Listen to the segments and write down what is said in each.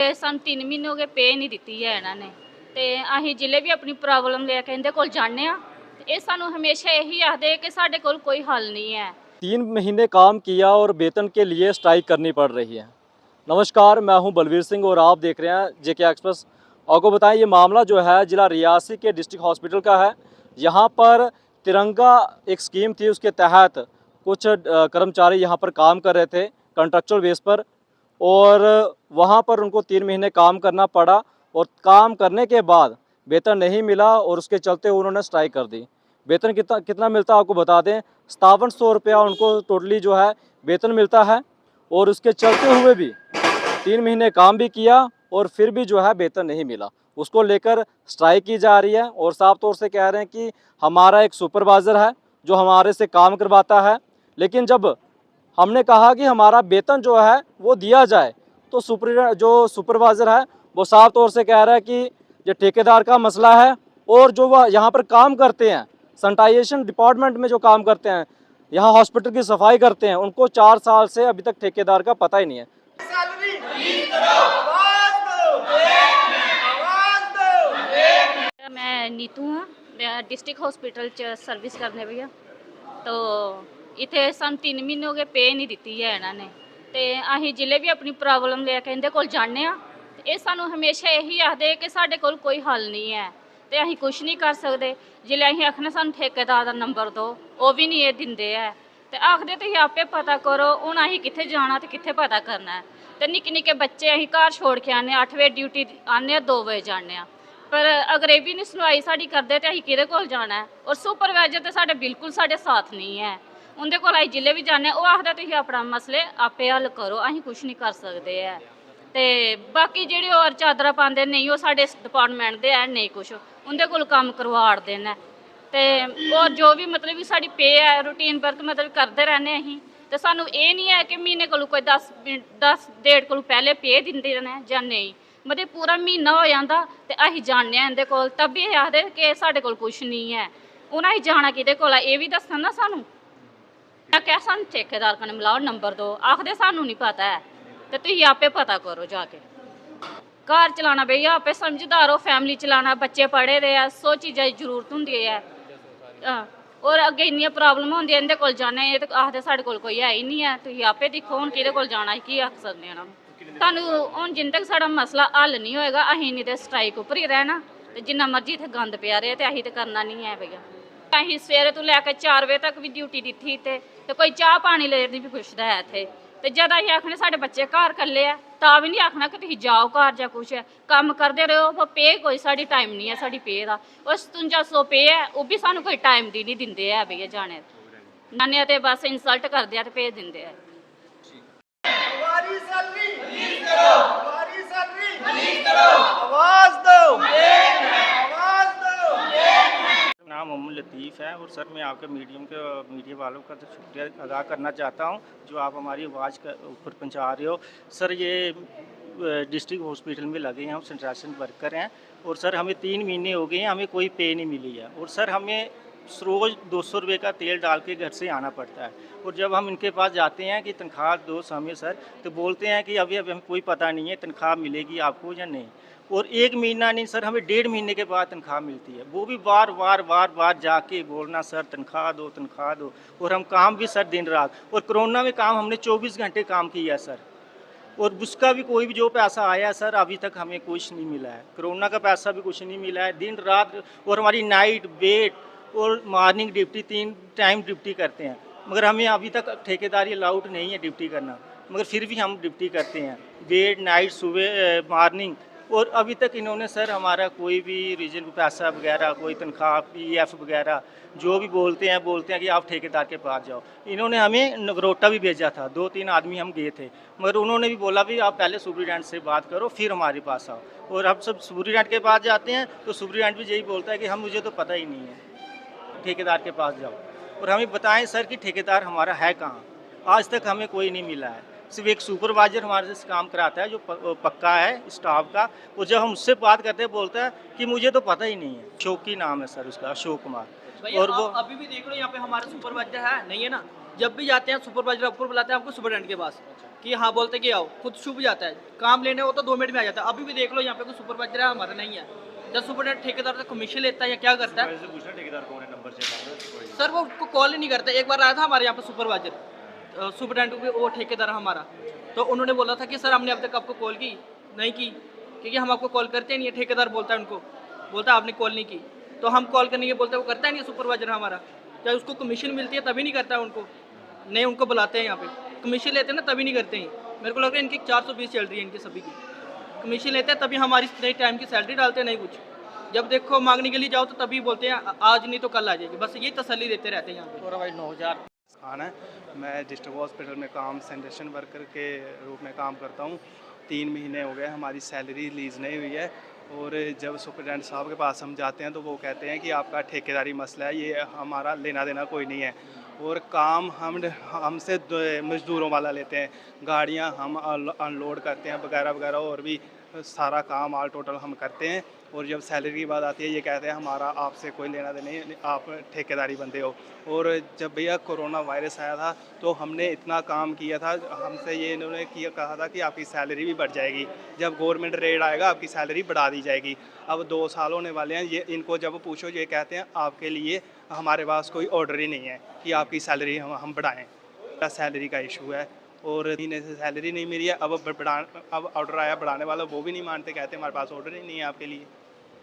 ਤੇ ਸਾਨੂੰ 3 ਮਹੀਨੇ ਹੋ ਗਏ ਪੇ ਨਹੀਂ ਦਿੱਤੀ ਹੈ ਇਹਨਾਂ ਨੇ ਤੇ ਅਸੀਂ ਜ਼ਿਲ੍ਹੇ ਵੀ ਆਪਣੀ ਪ੍ਰੋਬਲਮ ਲੈ ਕੇ ਇਹਦੇ ਕੋਲ ਜਾਂਦੇ ਆ ਤੇ ਇਹ ਸਾਨੂੰ ਹਮੇਸ਼ਾ ਇਹੀ ਆਖਦੇ ਕਿ ਸਾਡੇ ਕੋਲ ਕੋਈ हल नहीं है। 3 महीने काम किया और वेतन के लिए स्ट्राइक करनी पड़ रही है। नमस्कार, मैं हूं बलवीर सिंह और आप देख रहे हैं जेके एक्सप्रेस। आपको बताएं, ये मामला जो है जिला रियासी के डिस्ट्रिक्ट हॉस्पिटल का है। यहाँ पर तिरंगा एक स्कीम थी, उसके तहत कुछ कर्मचारी यहाँ पर काम कर रहे थे कॉन्ट्रेक्चुअल बेस पर, और वहाँ पर उनको 3 महीने काम करना पड़ा और काम करने के बाद वेतन नहीं मिला और उसके चलते उन्होंने स्ट्राइक कर दी। वेतन कितना मिलता है आपको बता दें, 5700 रुपया उनको टोटली जो है वेतन मिलता है। और उसके चलते हुए भी 3 महीने काम भी किया और फिर भी जो है वेतन नहीं मिला। उसको लेकर स्ट्राइक की जा रही है और साफ तौर से कह रहे हैं कि हमारा एक सुपरवाइज़र है जो हमारे से काम करवाता है, लेकिन जब हमने कहा कि हमारा वेतन जो है वो दिया जाए तो सुपरवाइज़र है वो साफ तौर से कह रहा है कि ये ठेकेदार का मसला है। और जो वह यहाँ पर काम करते हैं, सैनिटाइजेशन डिपार्टमेंट में जो काम करते हैं, यहाँ हॉस्पिटल की सफाई करते हैं, उनको 4 साल से अभी तक ठेकेदार का पता ही नहीं है। मैं नीतू हाँ, मैं डिस्ट्रिक्ट हॉस्पिटल च सर्विस करने भैया। तो इतने सन 3 महीने हो गए पे नहीं दी है इन्होंने तो अं जिले भी अपनी प्रॉब्लम लेके इहदे कोल जाने ये सानू हमेशा यही आखते कि साढ़े कोल कोई हल नहीं है तो अं कुछ नहीं कर सकते। जिले अं आखने सानू ठेकेदार का नंबर दो, वो भी नहीं ये दिंदे है तो आखते तुम आपे पता करो। हूँ अं कित्थे जाना तो कित्थे पता करना है। तो निक्के निक्के बच्चे अं घर छोड़ के आने 8 बजे ड्यूटी आने 2 बजे जाने पर अगर ये भी नहीं सुनवाई साड़ी करते तो अं कि जाना है। और सुपरवाइजर तो साढ़े बिल्कुल साढ़े साथ नहीं है। उनके को अं जिले भी जाने वो आखदा तुसीं अपना मसले आपे हल करो, अं कुछ नहीं कर सकते है। तो बाकी जेडे और चादर पाते नहीं वो साढ़े डिपार्टमेंट के है नहीं कुछ उनके को काम करवाड़ते हैं। तो और जो भी मतलब भी साड़ी पे है रूटीन वर्क मतलब करते रहने अं तो सानू ये नहीं है कि महीने को कोई 10 डेट को पहले पे दिंदे रहने या नहीं। मतलब पूरा महीना हो जाता तो अं जाने इहदे कोल तब भी आखते कि साढ़े कोल कुछ नहीं है। हूँ अं जाना कि ये भी दसन ना सानू क्या सानू ठेकेदार कन्नै मिलाओ नंबर दो, आखदे सानू नहीं पता है तो तुसीं आपे पता करो जाके। घर चलाना भैया आपे समझदार हो, फैमिली चलाना, बच्चे पढ़े दे है, 100 चीज़ों की जरूरत होंदी है। और अगे इन्नियां प्रॉब्लम होंदी इंदे कोल जाने ये तो आखदे साढ़े कोल कोई है ही नहीं है। तुसीं आपे दिक्खो हुण किहदे कोल जाना की आख सकदे आं। सानू हुण जिन्ने तक साडा मसला हल नहीं होएगा असीं नहीं ते स्ट्राइक उप्पर ही रहना ते जिन्ना मर्जी इत्थे गंद पिया रहे ते असीं ते करना नहीं है भैया। असीं सवेरे तो लैके 4 बजे तक भी ड्यूटी दी तो कोई चाह पानी लेने भी पुछदा है इत्थे। तो जद असीं आखने साढ़े बच्चे घर कल्ले है तां भी नहीं आखना कि तुसीं जाओ घर जां कुछ है कम्म करदे रहो। पे कोई साढ़ी टाइम नहीं है, साढ़ी पे दा और 5700 पे है वो भी सानू कोई टाइम दी नहीं दिंदे है भैया। जाने ते बस इंसल्ट करदे आ ते भेज दिंदे है। नाम मोहम्मद लतीफ़ है और सर मैं आपके मीडिया वालों का तो शुक्रिया अदा करना चाहता हूं जो आप हमारी आवाज़ ऊपर पहुंचा रहे हो। सर ये डिस्ट्रिक्ट हॉस्पिटल में लगे हैं, हम सैनिटाइजेशन वर्कर हैं और सर हमें 3 महीने हो गए हैं, हमें कोई पे नहीं मिली है। और सर हमें रोज़ 200 रुपये का तेल डाल के घर से आना पड़ता है। और जब हम इनके पास जाते हैं कि तनख्वाह दो हमें सर, तो बोलते हैं कि अभी हमें कोई पता नहीं है तनख्वाह मिलेगी आपको या नहीं। और 1 महीना नहीं सर, हमें 1.5 महीने के बाद तनख्वाह मिलती है, वो भी बार जाके बोलना सर तनख्वाह दो। और हम काम भी सर दिन रात, और कोरोना में काम हमने 24 घंटे काम किया सर, और उसका भी कोई भी जो पैसा आया सर अभी तक हमें कुछ नहीं मिला है। कोरोना का पैसा भी कुछ नहीं मिला है, दिन रात। और हमारी नाइट वेट और मॉर्निंग ड्यूटी 3 टाइम ड्यूटी करते हैं, मगर हमें अभी तक ठेकेदारी अलाउड नहीं है ड्यूटी करना, मगर फिर भी हम ड्यूटी करते हैं वेट नाइट सुबह मॉर्निंग। और अभी तक इन्होंने सर हमारा कोई भी रीजन पैसा वगैरह कोई तनख्वाह PF वगैरह जो भी बोलते हैं कि आप ठेकेदार के पास जाओ। इन्होंने हमें नगरोटा भी भेजा था, 2-3 आदमी हम गए थे, मगर उन्होंने भी बोला भी आप पहले सुपरिटेंडेंट से बात करो फिर हमारे पास आओ। और हम सब सुपरिटेंडेंट के पास जाते हैं तो सुपरिटेंडेंट भी यही बोलता है कि हम मुझे तो पता ही नहीं है, ठेकेदार के पास जाओ। और हमें बताएं सर कि ठेकेदार हमारा है कहाँ, आज तक हमें कोई नहीं मिला है। सिर्फ एक सुपरवाइजर हमारे से काम कराता है जो पक्का है स्टाफ का, और जब हम उससे बात करते हैं बोलता है कि मुझे तो पता ही नहीं है। अशोक की नाम है सर उसका, अशोक कुमार। और वो अभी भी देख लो यहाँ पे हमारे सुपरवाइजर है नहीं है ना, जब भी जाते हैं सुपरवाइजर ऊपर बुलाते हैं हमको सुपरिटेंडेंट के पास। कि हाँ बोलते कि आओ, खुद छुप जाता है। काम लेने हो तो 2 मिनट में आ जाता है। अभी भी देख लो यहाँ पे कोई सुपरवाइजर है हमारा नहीं है। जब सुपरवाइजर ठेकेदार से कमीशन लेता है या क्या करता है, ठेकेदार कौन है, नंबर से सर वो उसको कॉल ही नहीं करता। एक बार आया था हमारे यहाँ पे सुपरवाइजर, सुपरटेंडेंट वो ठेकेदार हमारा, तो उन्होंने बोला था कि सर हमने अब तक आपको कॉल की नहीं की, क्योंकि हम आपको कॉल करते नहीं है। ठेकेदार बोलता है उनको, बोलता है आपने कॉल नहीं की, तो हम कॉल करने के बोलते हैं, वो करता है नहीं सुपरवाइजर हमारा। चाहे उसको कमीशन मिलती है तभी नहीं करता है उनको, नहीं उनको बुलाते हैं यहाँ पे, कमीशन लेते हैं ना तभी नहीं करते हैं। मेरे को लग रहा है इनकी 420 चल रही है इनकी सभी की, कमीशन लेते हैं तभी हमारी नई टाइम की सैलरी डालते हैं, नहीं कुछ। जब देखो मांगने के लिए जाओ तो तभी बोलते हैं आज नहीं तो कल आ जाएगी, बस ये तसल्ली देते रहते हैं यहाँ पे। पूरा भाई 9000 खान है। मैं डिस्ट्रिक्ट हॉस्पिटल में काम सैनिटेशन वर्कर के रूप में काम करता हूँ। 3 महीने हो गए हमारी सैलरी रिलीज़ नहीं हुई है, और जब सुपरटेंडेंट साहब के पास हम जाते हैं तो वो कहते हैं कि आपका ठेकेदारी मसला है, ये हमारा लेना देना कोई नहीं है। और काम हमसे मज़दूरों वाला लेते हैं, गाड़ियाँ हम अनलोड करते हैं वगैरह वगैरह, और भी सारा काम ऑल टोटल हम करते हैं। और जब सैलरी की बात आती है ये कहते हैं हमारा आपसे कोई लेना देना नहीं, आप ठेकेदारी बंदे हो। और जब भैया कोरोना वायरस आया था तो हमने इतना काम किया था, हमसे ये इन्होंने कहा था कि आपकी सैलरी भी बढ़ जाएगी, जब गवर्नमेंट रेट आएगा आपकी सैलरी बढ़ा दी जाएगी। अब 2 साल होने वाले हैं, ये इनको जब पूछो ये कहते हैं आपके लिए हमारे पास कोई ऑर्डर ही नहीं है कि आपकी सैलरी हम बढ़ाएँ। सैलरी का इशू है और महीने से सैलरी नहीं मिली है। अब ऑर्डर आया बढ़ाने वाला, वो भी नहीं मानते, कहते हमारे पास ऑर्डर ही नहीं है आपके लिए,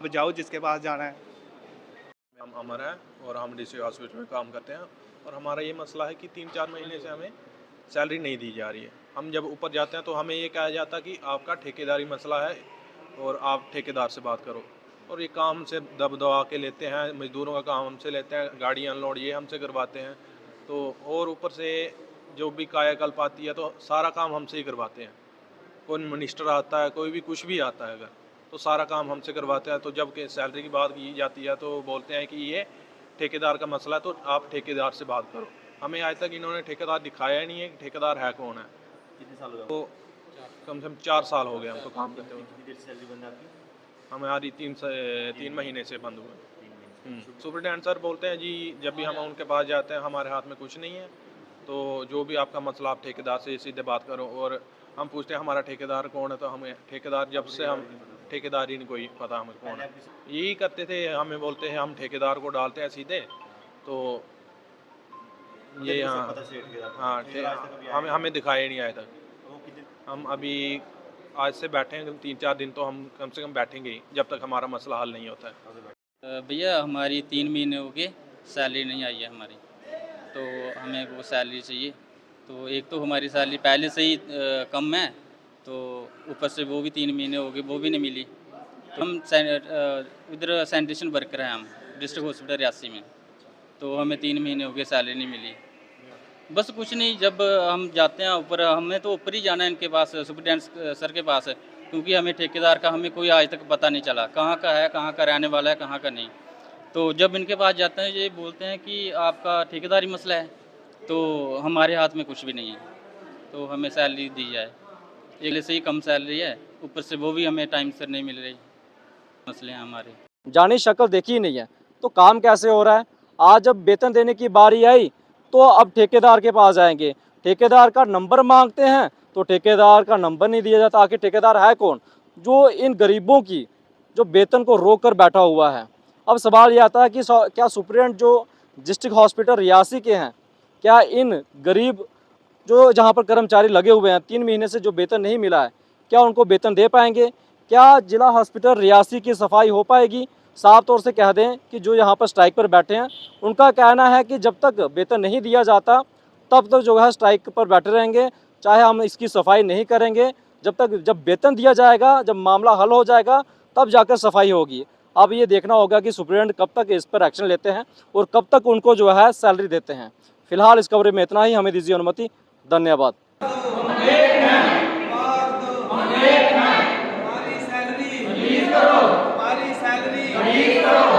अब जाओ जिसके पास जाना है। हम अमर हैं और हम डिस्ट्रिक्ट हॉस्पिटल में काम करते हैं, और हमारा ये मसला है कि 3-4 महीने से हमें सैलरी नहीं दी जा रही है। हम जब ऊपर जाते हैं तो हमें ये कहा जाता है कि आपका ठेकेदारी मसला है और आप ठेकेदार से बात करो, और ये काम हमसे दब दबा के लेते हैं। मज़दूरों का काम हमसे लेते हैं, गाड़ी अनलोड ये हमसे करवाते हैं, तो और ऊपर से जो भी कायाकल्प आती है तो सारा काम हमसे ही करवाते हैं। कोई मिनिस्टर आता है, कोई भी कुछ भी आता है अगर, तो सारा काम हमसे करवाते हैं। तो जब कि सैलरी की बात की जाती है तो बोलते हैं कि ये ठेकेदार का मसला है, तो आप ठेकेदार से बात करो। हमें आज तक इन्होंने ठेकेदार दिखाया ही नहीं है कि ठेकेदार है कौन है। कितने साल हो गए? तो कम से कम 4 साल हो गए हमको काम करते हुए। कितनी देर सैलरी बंद आपकी? हमारी 3 महीने से बंद हुए। सुपरटेंडेंट सर बोलते हैं जी, जब भी हम उनके पास जाते हैं हमारे हाथ में कुछ नहीं है, तो जो भी आपका मसला आप ठेकेदार से सीधे बात करो। और हम पूछते हैं हमारा ठेकेदार कौन है, तो हमें ठेकेदार जब से हम ठेकेदार ही नहीं कोई पता हमें कौन है। यही करते थे, हमें बोलते हैं हम ठेकेदार को डालते हैं सीधे, तो ये हाँ हमें दिखाया ही नहीं आया तक। हम अभी आज से बैठे हैं 3-4 दिन, तो हम कम से कम बैठेंगे ही जब तक हमारा मसला हल नहीं होता है। भैया हमारी 3 महीने हो गए सैलरी नहीं आई है हमारी, तो हमें वो सैलरी चाहिए। तो एक तो हमारी सैलरी पहले से ही कम है, तो ऊपर से वो भी 3 महीने हो गए, वो भी नहीं मिली। तो हम इधर सैनिटेशन वर्कर हैं हम डिस्ट्रिक्ट हॉस्पिटल रियासी में, तो हमें 3 महीने हो गए सैलरी नहीं मिली। बस कुछ नहीं, जब हम जाते हैं ऊपर, हमें तो ऊपर ही जाना है इनके पास, सुपरटेंडेंट सर के पास, क्योंकि हमें ठेकेदार का हमें कोई आज तक पता नहीं चला कहाँ का है, कहाँ का रहने वाला है, कहाँ का नहीं। तो जब इनके पास जाते हैं ये बोलते हैं कि आपका ठेकेदारी मसला है, तो हमारे हाथ में कुछ भी नहीं है, तो हमें सैलरी दी जाए। एक से ही कम सैलरी है, ऊपर से वो भी हमें टाइम से नहीं मिल रही। मसले हैं हमारे। जानी शक्ल देखी ही नहीं है तो काम कैसे हो रहा है। आज जब वेतन देने की बारी आई तो अब ठेकेदार के पास जाएंगे, ठेकेदार का नंबर मांगते हैं तो ठेकेदार का नंबर नहीं दिया जाता। आखिर ठेकेदार है कौन जो इन गरीबों की जो वेतन को रोक कर बैठा हुआ है। अब सवाल ये आता है कि क्या सुप्रीडेंट जो डिस्ट्रिक्ट हॉस्पिटल रियासी के हैं, क्या इन गरीब जो जहां पर कर्मचारी लगे हुए हैं 3 महीने से जो वेतन नहीं मिला है, क्या उनको वेतन दे पाएंगे? क्या जिला हॉस्पिटल रियासी की सफाई हो पाएगी? साफ तौर से कह दें कि जो यहाँ पर स्ट्राइक पर बैठे हैं उनका कहना है कि जब तक वेतन नहीं दिया जाता तब तक जो है स्ट्राइक पर बैठे रहेंगे, चाहे हम इसकी सफाई नहीं करेंगे। जब वेतन दिया जाएगा, जब मामला हल हो जाएगा तब जाकर सफाई होगी। अब ये देखना होगा कि सुप्रीडेंट कब तक इस पर एक्शन लेते हैं और कब तक उनको जो है सैलरी देते हैं। फिलहाल इस कवरेज में इतना ही, हमें दीजिए अनुमति। धन्यवाद। हमारी सैलरी रिलीज करो।